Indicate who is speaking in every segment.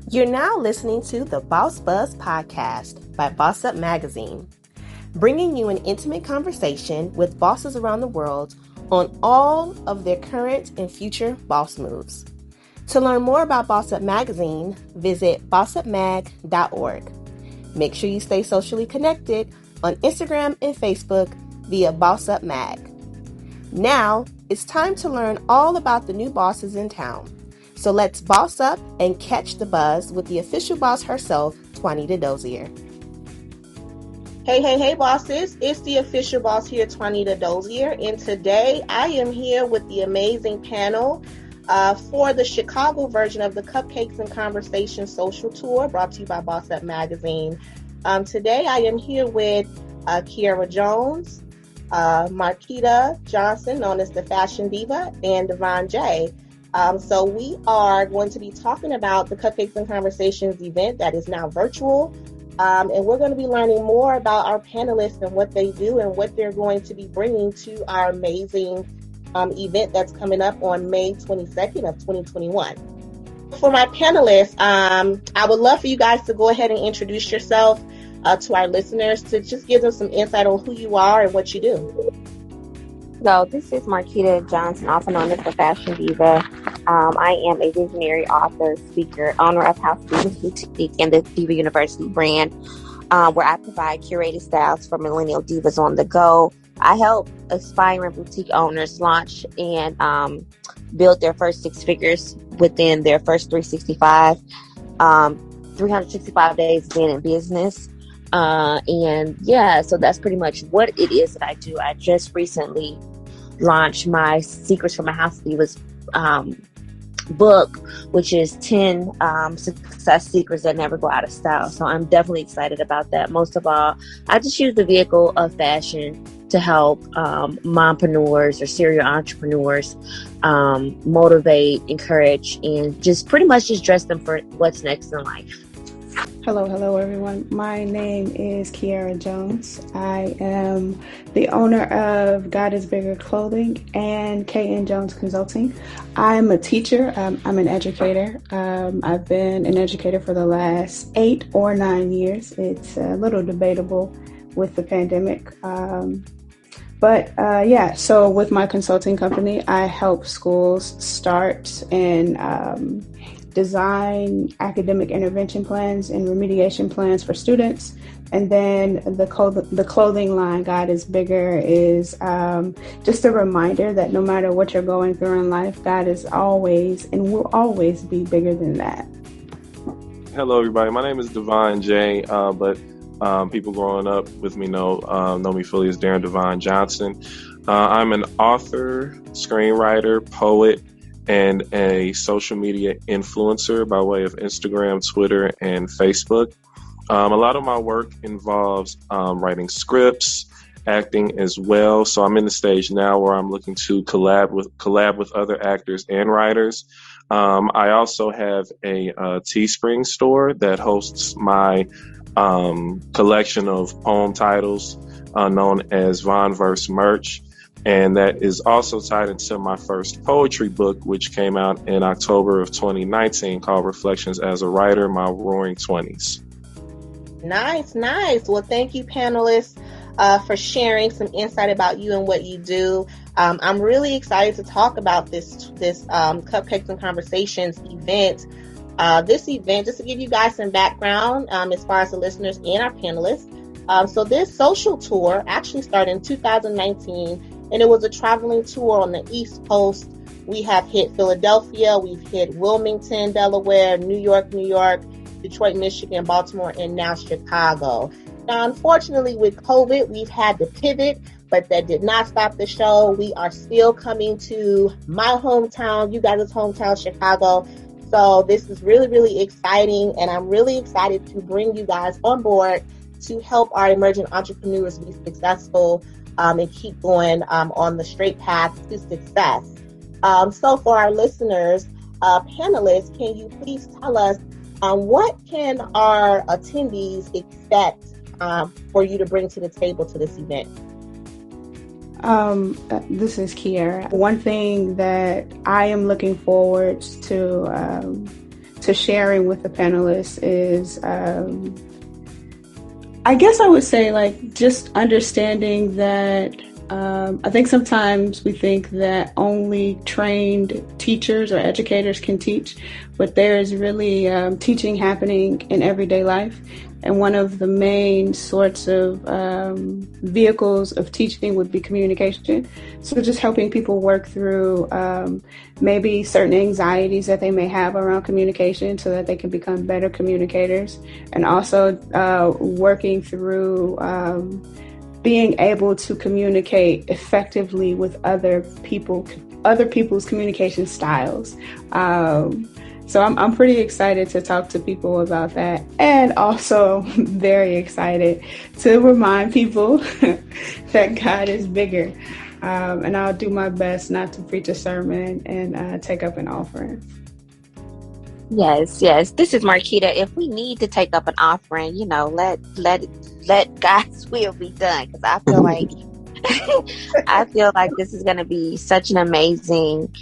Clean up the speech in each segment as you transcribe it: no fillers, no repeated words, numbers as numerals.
Speaker 1: You're now listening to the Boss Buzz podcast by Boss Up Magazine, bringing you an intimate conversation with bosses around the world on all of their current and future boss moves. To learn more about Boss Up Magazine, visit bossupmag.org. Make sure you stay socially connected on Instagram and Facebook via Boss Up Mag. Now, it's time to learn all about the new bosses in town. So let's boss up and catch the buzz with the official boss herself, Twanita Dozier. Hey, bosses. It's the official boss here, Twanita Dozier. And today I am here with the amazing panel for the Chicago version of the Cupcakes Conversations Social Tour, brought to you by Boss Up Magazine. Today I am here with Kiara Jones, Marquitta Johnson, known as the Fashion Diva, and Devaun Jay. So we are going to be talking about the Cupcakes Conversations event that is now virtual. And we're going to be learning more about our panelists and what they do and what they're going to be bringing to our amazing event that's coming up on May 22nd of 2021. For my panelists, I would love for you guys to go ahead and introduce yourself to our listeners, to just give them some insight on who you are and what you do.
Speaker 2: So this is Marquitta Johnson, also known as the Fashion Diva. I am a visionary author, speaker, owner of House Divas Boutique and the Diva University brand, where I provide curated styles for millennial divas on the go. I help aspiring boutique owners launch and build their first six figures within their first 365 days being in business. So that's pretty much what it is that I do. I just recently launched my Secrets from a House Divas book, which is 10 success secrets that never go out of style. So I'm definitely excited about that. Most of all, I just use the vehicle of fashion to help mompreneurs or serial entrepreneurs motivate, encourage, and just pretty much just dress them for what's next in life.
Speaker 3: Hello, everyone. My name is Kiara Jones. I am the owner of God is Bigger Clothing and K&N Jones Consulting. I'm a teacher. I'm an educator. I've been an educator for the last 8 or 9 years. It's a little debatable with the pandemic. So with my consulting company, I help schools start and design academic intervention plans and remediation plans for students. And then the clothing line, God is Bigger, is just a reminder that no matter what you're going through in life, God is always and will always be bigger than that.
Speaker 4: Hello, everybody. My name is Devaun Jay, but people growing up with me know me fully as Devaun Johnson. I'm an author, screenwriter, poet, and a social media influencer by way of Instagram, Twitter, and Facebook. A lot of my work involves writing scripts, acting as well. So I'm in the stage now where I'm looking to collab with other actors and writers. I also have a Teespring store that hosts my collection of poem titles known as Vonverse Merch. And that is also tied into my first poetry book, which came out in October of 2019, called Reflections as a Writer, My Roaring 20s.
Speaker 1: Nice. Well, thank you, panelists, for sharing some insight about you and what you do. I'm really excited to talk about this Cupcakes and Conversations event. This event, just to give you guys some background as far as the listeners and our panelists. So this social tour actually started in 2019. And it was a traveling tour on the East Coast. We have hit Philadelphia, we've hit Wilmington, Delaware, New York, Detroit, Michigan, Baltimore, and now Chicago. Now, unfortunately, with COVID, we've had to pivot, but that did not stop the show. We are still coming to my hometown, you guys' hometown, Chicago. So this is really, really exciting, and I'm really excited to bring you guys on board to help our emerging entrepreneurs be successful and keep going on the straight path to success. So for our listeners, panelists, can you please tell us what can our attendees expect for you to bring to the table to this event?
Speaker 3: This is Kiara. One thing that I am looking forward to to sharing with the panelists is, I guess I would say, like, just understanding that I think sometimes we think that only trained teachers or educators can teach, but there is really teaching happening in everyday life. And one of the main sorts of vehicles of teaching would be communication. So just helping people work through maybe certain anxieties that they may have around communication so that they can become better communicators. And also working through being able to communicate effectively with other people's communication styles. So I'm pretty excited to talk to people about that, and also very excited to remind people that God is bigger. And I'll do my best not to preach a sermon and take up an offering.
Speaker 2: Yes. This is Marquitta. If we need to take up an offering, let God's will be done. Because I feel like this is going to be such an amazing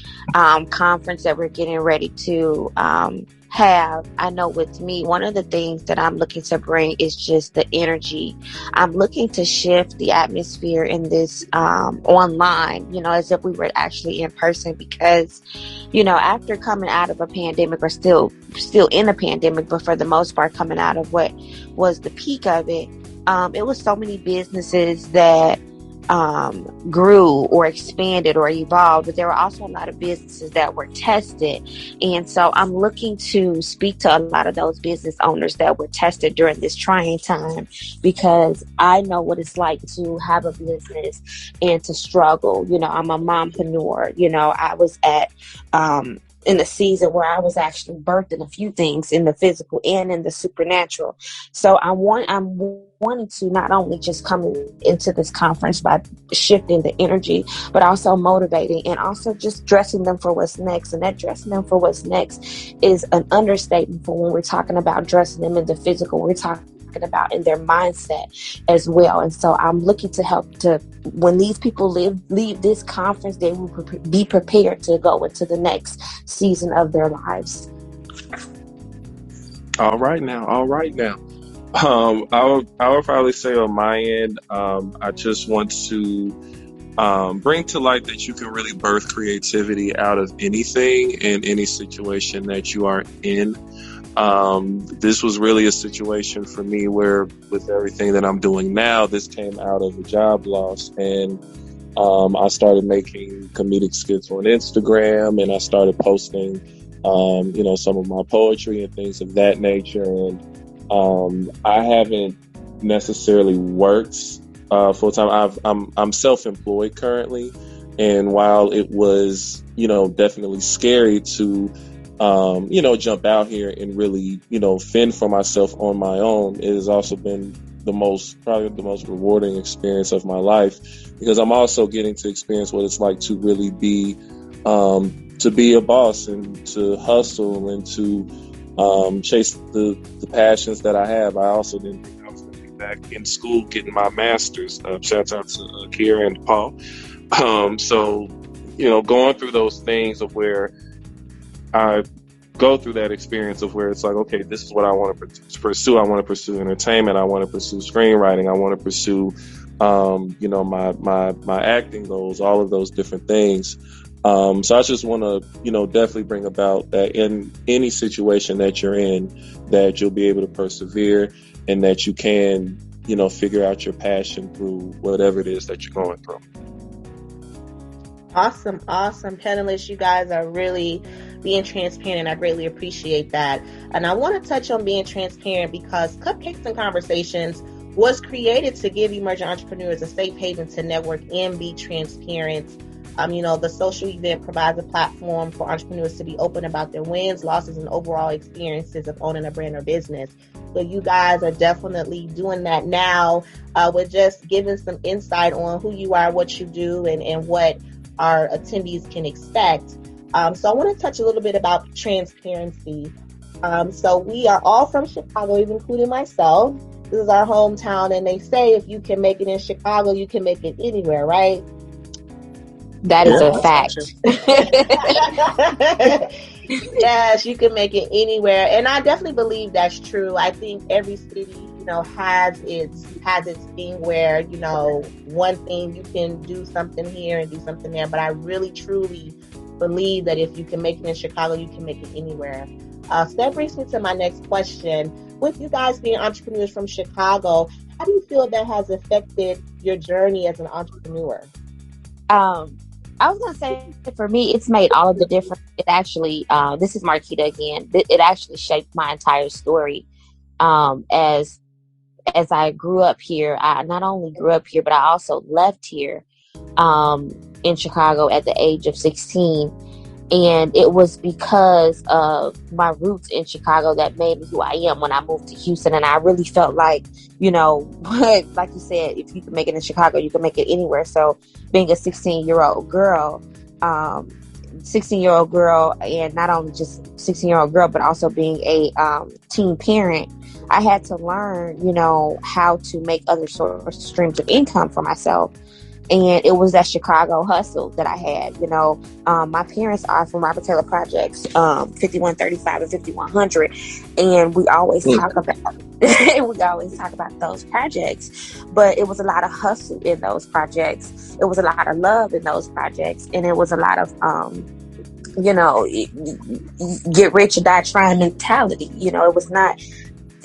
Speaker 2: conference that we're getting ready to have. I know with me, one of the things that I'm looking to bring is just the energy. I'm looking to shift the atmosphere in this online, as if we were actually in person, because after coming out of a pandemic, or still in a pandemic, but for the most part coming out of what was the peak of it, it was so many businesses that grew or expanded or evolved, but there were also a lot of businesses that were tested. And so I'm looking to speak to a lot of those business owners that were tested during this trying time, because I know what it's like to have a business and to struggle. I'm a mompreneur. I was at in a season where I was actually birthing a few things in the physical and in the supernatural. So I'm wanting to not only just come into this conference by shifting the energy, but also motivating and also just dressing them for what's next. And that dressing them for what's next is an understatement for when we're talking about dressing them in the physical. We're talking about in their mindset as well. And so I'm looking to help to, when these people leave this conference, they will be prepared to go into the next season of their lives.
Speaker 4: All right now. I would probably say on my end, I just want to bring to light that you can really birth creativity out of anything in any situation that you are in. This was really a situation for me where, with everything that I'm doing now, this came out of a job loss, and I started making comedic skits on Instagram, and I started posting some of my poetry and things of that nature. And I haven't necessarily worked full time. I'm self-employed currently, and while it was definitely scary to jump out here and really fend for myself on my own, it has also been probably the most rewarding experience of my life, because I'm also getting to experience what it's like to really be a boss and to hustle and to chase the passions that I have. I also didn't think I was going to be back in school getting my master's. Shout out to Kiara and Paul. So going through those things of where I go through that experience of where it's like, okay, this is what I want to pursue. I want to pursue entertainment. I want to pursue screenwriting. I want to pursue, my acting goals, all of those different things. So I just want to, definitely bring about that in any situation that you're in, that you'll be able to persevere and that you can, figure out your passion through whatever it is that you're going through.
Speaker 1: Awesome panelists. You guys are really being transparent. I greatly appreciate that. And I want to touch on being transparent because Cupcakes and Conversations was created to give emerging entrepreneurs a safe haven to network and be transparent. The social event provides a platform for entrepreneurs to be open about their wins, losses, and overall experiences of owning a brand or business. So you guys are definitely doing that now with just giving some insight on who you are, what you do, and what our attendees can expect. So I want to touch a little bit about transparency. So we are all from Chicago, even including myself. This is our hometown, and they say if you can make it in Chicago, you can make it anywhere, right?
Speaker 2: That is a fact.
Speaker 1: Yes, you can make it anywhere, and I definitely believe that's true. I think every city, has its thing where one thing you can do something here and do something there. But I really truly believe that if you can make it in Chicago, you can make it anywhere. So that brings me to my next question. With you guys being entrepreneurs from Chicago, how do you feel that has affected your journey as an entrepreneur?
Speaker 2: I was gonna say for me, it's made all of the difference. It actually, this is Marquitta again. It actually shaped my entire story. As I grew up here, I not only grew up here, but I also left here in Chicago at the age of 16. And it was because of my roots in Chicago that made me who I am when I moved to Houston. And I really felt like, like you said, if you can make it in Chicago, you can make it anywhere. So being a um, 16-year-old girl, and not only just 16-year-old girl, but also being a teen parent, I had to learn, how to make other sorts of streams of income for myself. And it was that Chicago hustle that I had. My parents are from Robert Taylor Projects, 5135 and 5100, and we always talk about those projects. But it was a lot of hustle in those projects. It was a lot of love in those projects, and it was a lot of get rich or die trying mentality. It was not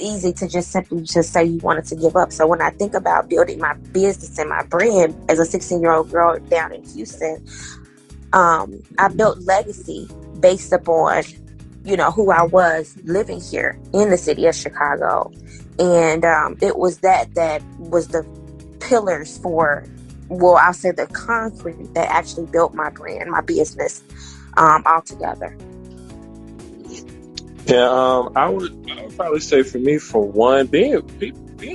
Speaker 2: easy to just simply just say you wanted to give up. So when I think about building my business and my brand as a 16-year-old girl down in Houston, I built legacy based upon, who I was living here in the city of Chicago. And it was that was the pillars for, well, I'll say the concrete that actually built my brand, my business all together.
Speaker 4: Yeah, I would probably say for me, for one, being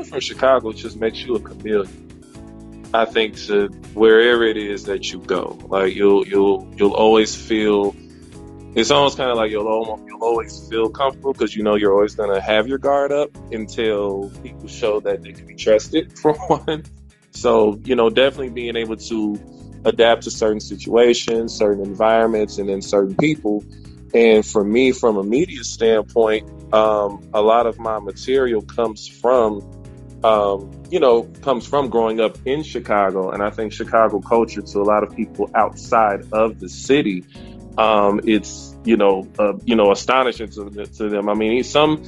Speaker 4: from Chicago just makes you a chameleon. I think to wherever it is that you go, like you'll always feel. It's almost kind of like you'll always feel comfortable because you're always gonna have your guard up until people show that they can be trusted. For one, so definitely being able to adapt to certain situations, certain environments, and then certain people. And for me, from a media standpoint, a lot of my material comes from growing up in Chicago. And I think Chicago culture, to a lot of people outside of the city, it's astonishing to them. I mean, some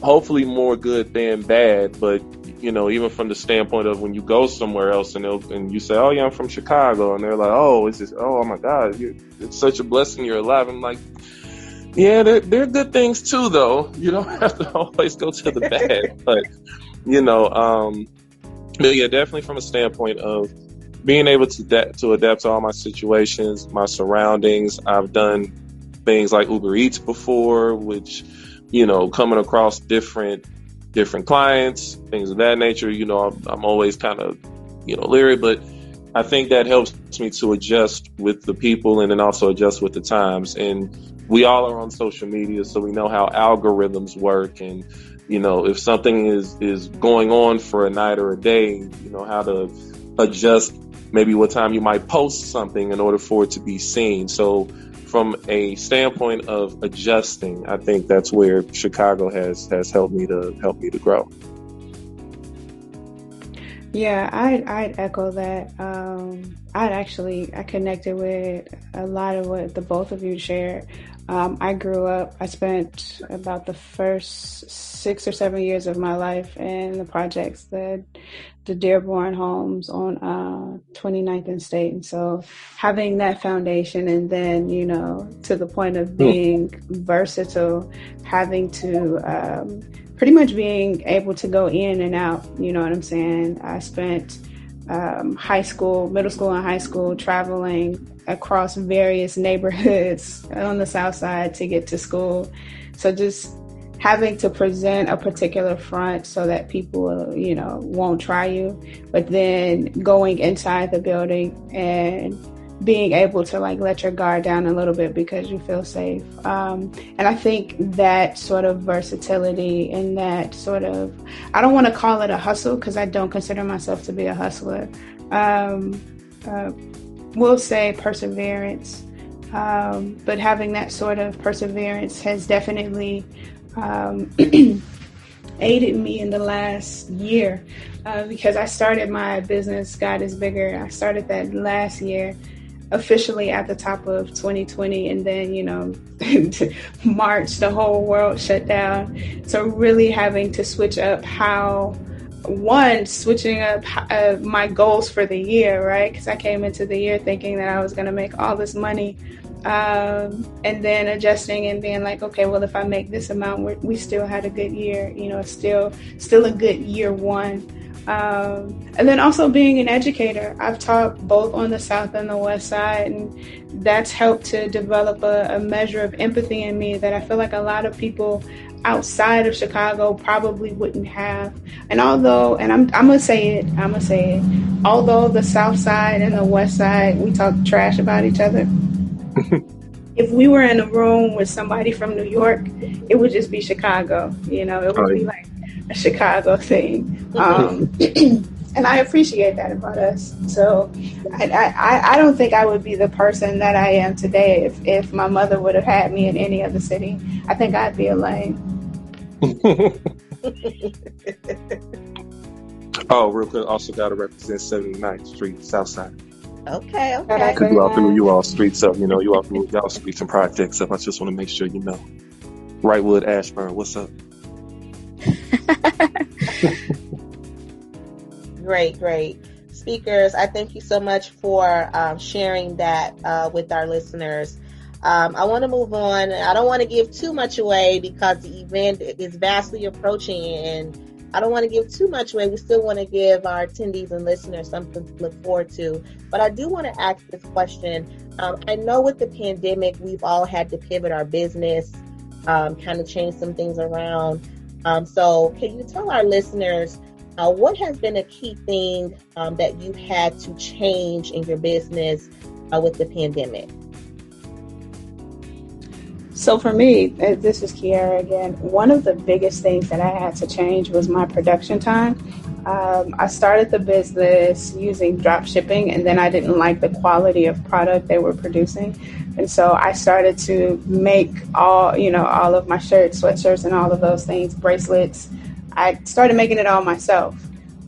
Speaker 4: hopefully more good than bad, but even from the standpoint of when you go somewhere else and you say, oh yeah, I'm from Chicago, and they're like, oh, oh my God, it's such a blessing you're alive. I'm like, yeah, there are good things too, though. You don't have to always go to the bad, but yeah, definitely from a standpoint of being able to adapt to all my situations, my surroundings. I've done things like Uber Eats before, which coming across different clients, things of that nature. I'm always kind of leery, but I think that helps me to adjust with the people and then also adjust with the times. And we all are on social media, so we know how algorithms work, and if something is going on for a night or a day, how to adjust maybe what time you might post something in order for it to be seen. So from a standpoint of adjusting, I think that's where Chicago has helped me to grow.
Speaker 3: Yeah, I'd echo that. I connected with a lot of what the both of you shared. I spent about the first 6 or 7 years of my life in the projects, the Dearborn homes on 29th and State. And so having that foundation, and then, to the point of being versatile, having to pretty much being able to go in and out, you know what I'm saying? I spent middle school and high school traveling across various neighborhoods on the South Side to get to school. So just having to present a particular front so that people, won't try you, but then going inside the building and being able to let your guard down a little bit because you feel safe. And I think that sort of versatility and that sort of, I don't want to call it a hustle because I don't consider myself to be a hustler. We'll say perseverance, But having that sort of perseverance has definitely aided me in the last year, because I started my business, God is Bigger. I started that last year, officially at the top of 2020, and then March the whole world shut down. So really having to switch up my goals for the year, right? Because I came into the year thinking that I was going to make all this money, and then adjusting and being like, okay, well, if I make this amount, we still had a good year. It's still a good year one. And then also being an educator, I've taught both on the South and the West Side, and that's helped to develop a measure of empathy in me that I feel like a lot of people outside of Chicago probably wouldn't have. And I'm gonna say it, although the South Side and the West Side, we talk trash about each other. If we were in a room with somebody from New York, it would just be Chicago. It would be like a Chicago thing. And I appreciate that about us. So I don't think I would be the person that I am today if my mother would have had me in any other city. I think I'd be a lame.
Speaker 4: Oh, real quick, also got to represent 79th Street, Southside.
Speaker 1: Okay.
Speaker 4: Because you all streets up, you all threw y'all streets and projects up. I just want to make sure you know. Wrightwood, Ashburn, what's up?
Speaker 1: Great. Speakers, I thank you so much for sharing that with our listeners. I want to move on. I don't want to give too much away because the event is vastly approaching, and I don't want to give too much away. We still want to give our attendees and listeners something to look forward to. But I do want to ask this question. I know with the pandemic, we've all had to pivot our business, kind of change some things around. So can you tell our listeners what has been a key thing that you've had to change in your business with the pandemic?
Speaker 3: So for me, this is Kiara again. One of the biggest things that I had to change was my production time. I started the business using drop shipping, and then I didn't like the quality of product they were producing. And so I started to make all of my shirts, sweatshirts, and all of those things, bracelets. I started making it all myself.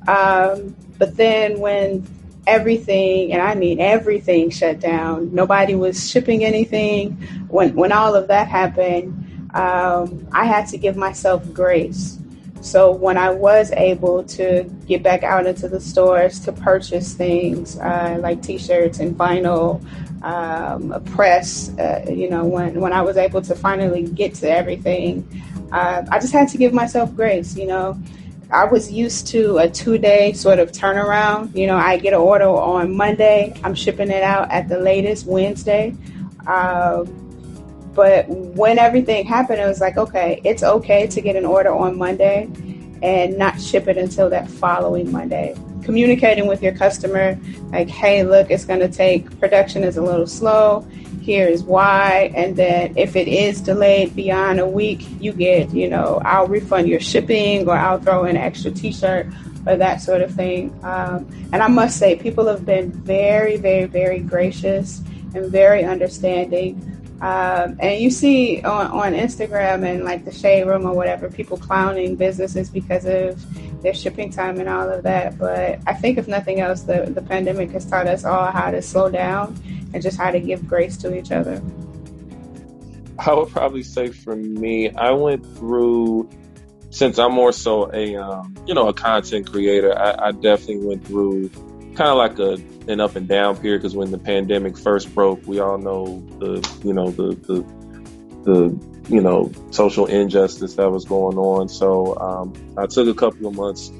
Speaker 3: But then when everything, and I mean everything, shut down, nobody was shipping anything. When all of that happened, I had to give myself grace. So when I was able to get back out into the stores to purchase things like T-shirts and vinyl, a press, when I was able to finally get to everything, I just had to give myself grace. I was used to a 2-day sort of turnaround. I get an order on Monday, I'm shipping it out at the latest Wednesday. But when everything happened, it was like, okay, it's okay to get an order on Monday and not ship it until that following Monday. Communicating with your customer, like, hey, look, it's going to take, production is a little slow. Here is why. And then if it is delayed beyond a week, you get, I'll refund your shipping, or I'll throw in an extra T-shirt or that sort of thing. And I must say, people have been very, very, very gracious and very understanding. And you see on Instagram and like the Shade Room or whatever, people clowning businesses because of their shipping time and all of that. But I think if nothing else, the pandemic has taught us all how to slow down and just how to give grace to each other.
Speaker 4: I would probably say for me, I went through, since I'm more so a content creator, I definitely went through kind of like an up and down period, because when the pandemic first broke, we all know the social injustice that was going on. So I took a couple of months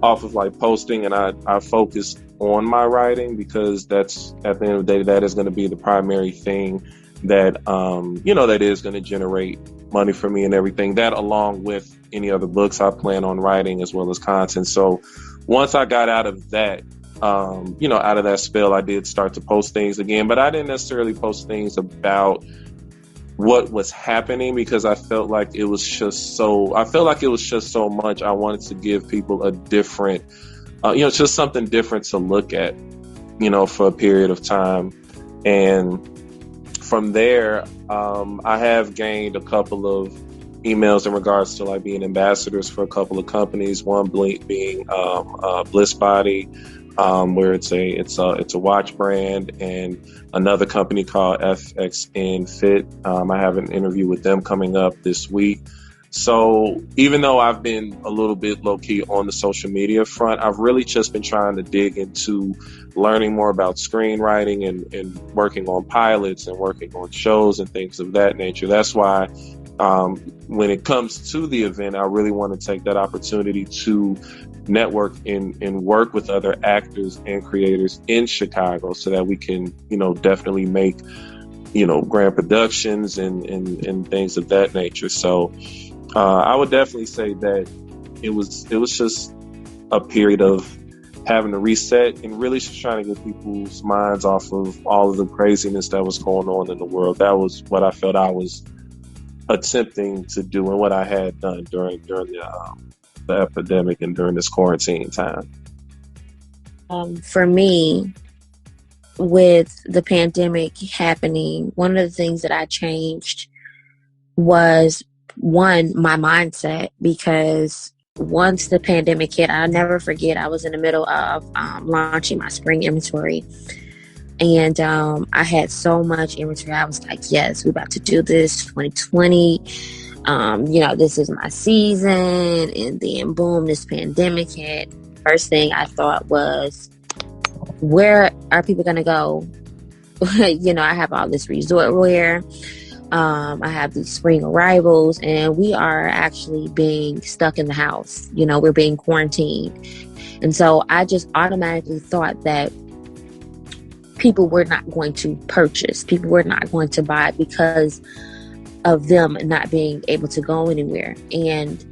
Speaker 4: off of like posting, and I focused on my writing, because that's, at the end of the day, that is going to be the primary thing that that is going to generate money for me and everything. That, along with any other books I plan on writing, as well as content. So once I got out of that, out of that spell, I did start to post things again, but I didn't necessarily post things about what was happening, because I felt like it was just so much. I wanted to give people a different, just something different to look at, for a period of time. And from there, I have gained a couple of emails in regards to like being ambassadors for a couple of companies. One being Bliss Body, where it's a watch brand, and another company called FXN Fit. I have an interview with them coming up this week. So even though I've been a little bit low key on the social media front, I've really just been trying to dig into learning more about screenwriting and working on pilots and working on shows and things of that nature. That's why when it comes to the event, I really want to take that opportunity to network and work with other actors and creators in Chicago so that we can, definitely make, grand productions and things of that nature. So I would definitely say that it was just a period of having to reset and really just trying to get people's minds off of all of the craziness that was going on in the world. That was what I felt I was attempting to do and what I had done during the epidemic and during this quarantine time.
Speaker 2: For me, with the pandemic happening, one of the things that I changed was, one, my mindset, because once the pandemic hit, I'll never forget, I was in the middle of launching my spring inventory. And I had so much inventory. I was like, yes, we're about to do this 2020. This is my season. And then boom, this pandemic hit. First thing I thought was, where are people going to go? I have all this resort wear. I have these spring arrivals, and we are actually being stuck in the house. We're being quarantined. And so I just automatically thought that people were not going to purchase. People were not going to buy because of them not being able to go anywhere. And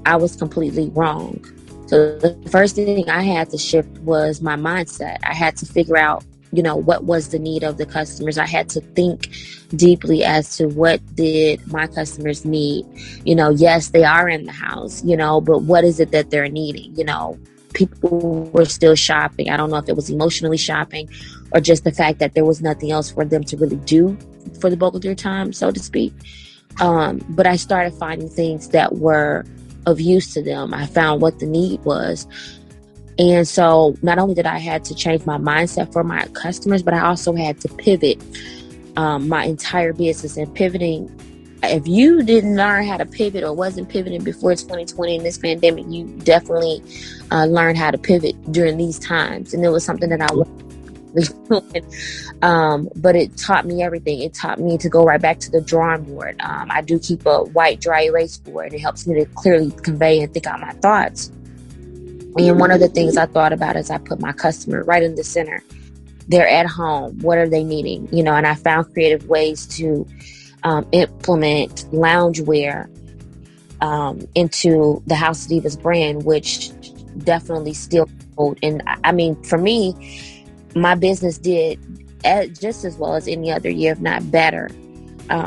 Speaker 2: I was completely wrong. So the first thing I had to shift was my mindset. I had to figure out, what was the need of the customers. I had to think deeply as to what did my customers need. Yes, they are in the house, but what is it that they're needing? People were still shopping. I don't know if it was emotionally shopping or just the fact that there was nothing else for them to really do for the bulk of their time, so to speak. But I started finding things that were of use to them. I found what the need was. And so not only did I had to change my mindset for my customers, but I also had to pivot my entire business. And pivoting, if you didn't learn how to pivot or wasn't pivoting before 2020 in this pandemic, you definitely learned how to pivot during these times. And it was something that I wasn't doing. But it taught me everything. It taught me to go right back to the drawing board. I do keep a white dry erase board. It helps me to clearly convey and think out my thoughts. And one of the things I thought about is I put my customer right in the center. They're at home. What are they needing? And I found creative ways to implement loungewear into the House of Divas brand, which definitely still hold. And I mean, for me, my business did just as well as any other year, if not better.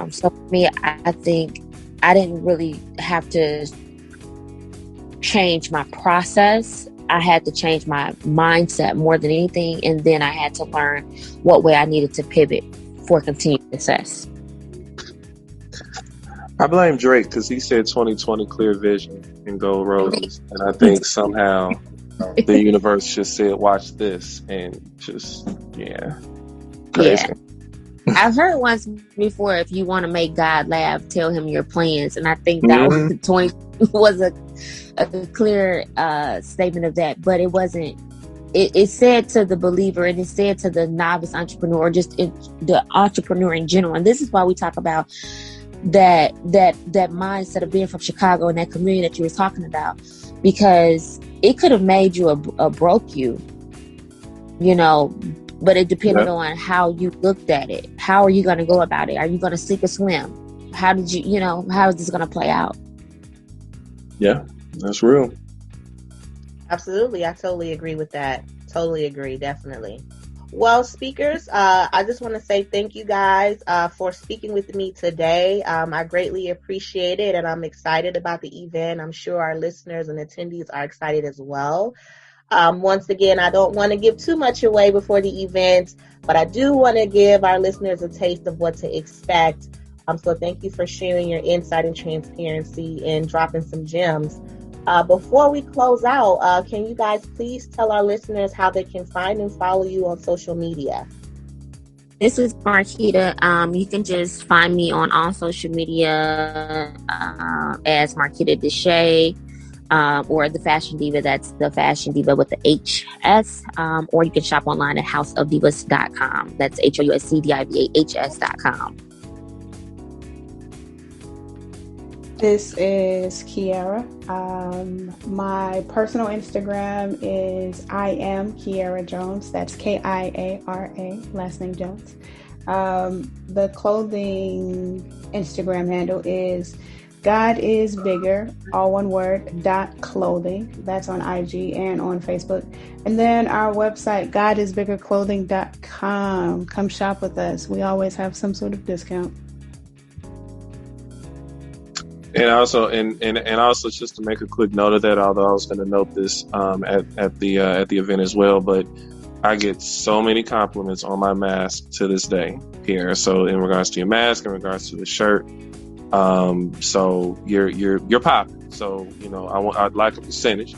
Speaker 2: So for me, I think I didn't really have to change my process. I had to change my mindset more than anything. And then I had to learn what way I needed to pivot for continued success.
Speaker 4: I blame Drake because he said 2020 clear vision and gold roses. And I think somehow the universe just said, watch this. And just, yeah. Crazy.
Speaker 2: Yeah. I've heard once before, if you want to make God laugh, tell him your plans. And I think that was 20 was a clear statement of that. But it wasn't. It said to the believer, and it said to the novice entrepreneur, or just the entrepreneur in general. And this is why we talk about that mindset of being from Chicago and that community that you were talking about, because it could have made you a broke you, but it depended on how you looked at it. How are you going to go about it? Are you going to sink or swim? How did you, how is this going to play out?
Speaker 4: Yeah, that's real.
Speaker 1: Absolutely. I totally agree with that. Totally agree. Definitely. Well, speakers, I just want to say thank you guys for speaking with me today. I greatly appreciate it, and I'm excited about the event. I'm sure our listeners and attendees are excited as well. Once again, I don't want to give too much away before the event, but I do want to give our listeners a taste of what to expect. So thank you for sharing your insight and transparency and dropping some gems. Before we close out, can you guys please tell our listeners how they can find and follow you on social media?
Speaker 2: This is Marquitta. You can just find me on all social media as Marquitta Deshay, or the Fashion Diva. That's the Fashion Diva with the HS. Or you can shop online at houseofdivas.com. That's HOUSCDIVAHS.com.
Speaker 3: This is Kiara. My personal Instagram is I am Kiara Jones. That's Kiara, last name Jones. The clothing Instagram handle is God is Bigger, all one word, .clothing. That's on IG and on Facebook. And then our website, godisbiggerclothing.com. Come shop with us. We always have some sort of discount.
Speaker 4: And also, and also, just to make a quick note of that, although I was going to note this at the event as well, but I get so many compliments on my mask to this day here. So in regards to your mask, in regards to the shirt, so you're popping. So I'd like a percentage,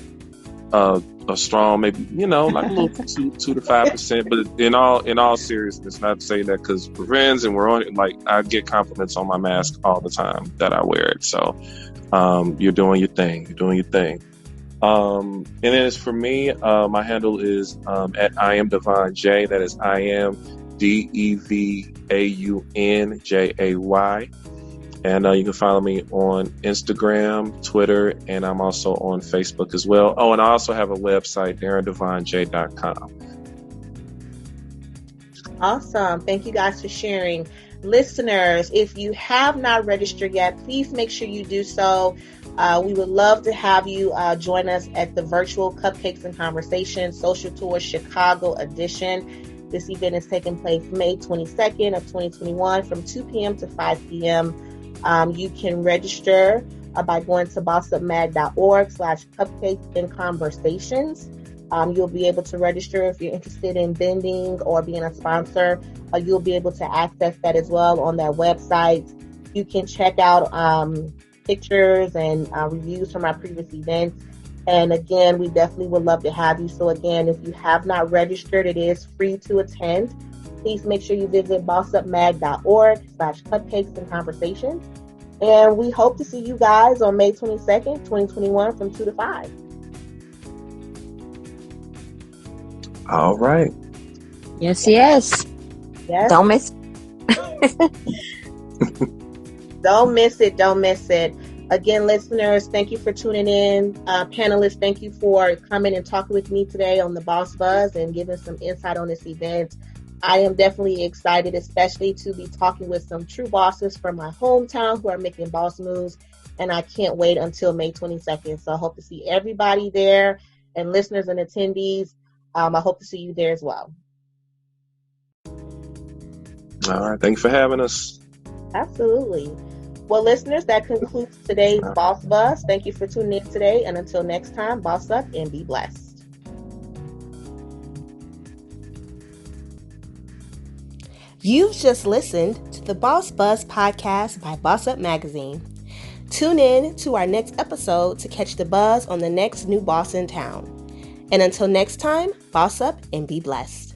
Speaker 4: a strong, maybe like a little 2 to 5%. But in all seriousness, not to say that because we're friends and we're on it. Like, I get compliments on my mask all the time that I wear it. So you're doing your thing. You're doing your thing. And then as for me, my handle is at I am Devaun Jay. That is I am DEVAUNJAY. And you can follow me on Instagram, Twitter, and I'm also on Facebook as well. Oh, and I also have a website, DevaunJay.com.
Speaker 1: Awesome. Thank you guys for sharing. Listeners, if you have not registered yet, please make sure you do so. We would love to have you join us at the virtual Cupcakes and Conversations Social Tour Chicago edition. This event is taking place May 22nd of 2021 from 2 p.m. to 5 p.m. You can register by going to bossupmag.org/cupcakes and conversations. You'll be able to register if you're interested in vending or being a sponsor. You'll be able to access that as well on that website. You can check out pictures and reviews from our previous events. And again, we definitely would love to have you. So again, if you have not registered, it is free to attend. Please make sure you visit bossupmag.org/cupcakes and conversations. And we hope to see you guys on May 22nd, 2021 from 2 to 5.
Speaker 4: All right.
Speaker 2: Yes.
Speaker 1: Don't miss Don't miss it. Again, listeners, thank you for tuning in. Panelists, thank you for coming and talking with me today on the Boss Buzz and giving some insight on this event. I am definitely excited, especially to be talking with some true bosses from my hometown who are making boss moves. And I can't wait until May 22nd. So I hope to see everybody there, and listeners and attendees. I hope to see you there as well.
Speaker 4: All right. Thanks for having us.
Speaker 1: Absolutely. Well, listeners, that concludes today's Boss Buzz. Thank you for tuning in today. And until next time, boss up and be blessed.
Speaker 5: You've just listened to the Boss Buzz podcast by Boss Up Magazine. Tune in to our next episode to catch the buzz on the next new boss in town. And until next time, boss up and be blessed.